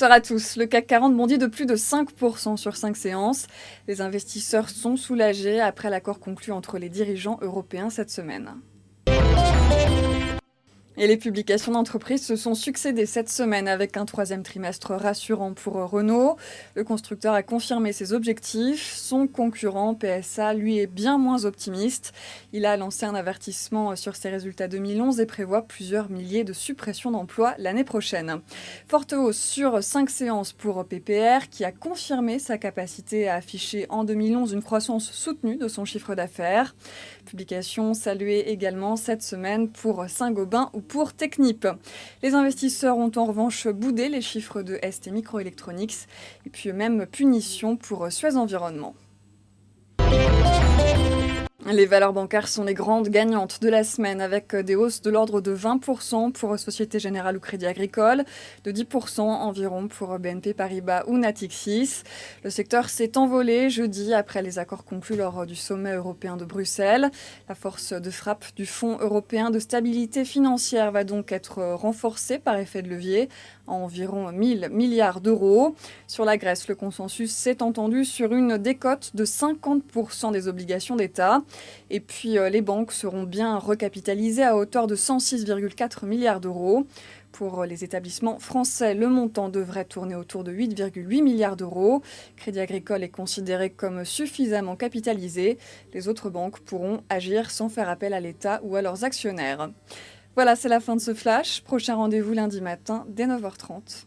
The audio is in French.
Bonsoir à tous. Le CAC 40 bondit de plus de 5% sur 5 séances. Les investisseurs sont soulagés après l'accord conclu entre les dirigeants européens cette semaine. Et les publications d'entreprises se sont succédées cette semaine avec un troisième trimestre rassurant pour Renault. Le constructeur a confirmé ses objectifs. Son concurrent PSA, lui, est bien moins optimiste. Il a lancé un avertissement sur ses résultats 2011 et prévoit plusieurs milliers de suppressions d'emplois l'année prochaine. Forte hausse sur 5 séances pour PPR qui a confirmé sa capacité à afficher en 2011 une croissance soutenue de son chiffre d'affaires. Publication saluée également cette semaine pour Saint-Gobain ou pour Technip. Les investisseurs ont en revanche boudé les chiffres de ST Microelectronics et puis même punition pour Suez Environnement. Les valeurs bancaires sont les grandes gagnantes de la semaine avec des hausses de l'ordre de 20% pour Société Générale ou Crédit Agricole, de 10% environ pour BNP Paribas ou Natixis. Le secteur s'est envolé jeudi après les accords conclus lors du sommet européen de Bruxelles. La force de frappe du Fonds européen de stabilité financière va donc être renforcée par effet de levier à environ 1000 milliards d'euros. Sur la Grèce, le consensus s'est entendu sur une décote de 50% des obligations d'État. Et puis les banques seront bien recapitalisées à hauteur de 106,4 milliards d'euros. Pour les établissements français, le montant devrait tourner autour de 8,8 milliards d'euros. Crédit Agricole est considéré comme suffisamment capitalisé. Les autres banques pourront agir sans faire appel à l'État ou à leurs actionnaires. Voilà, c'est la fin de ce flash. Prochain rendez-vous lundi matin dès 9h30.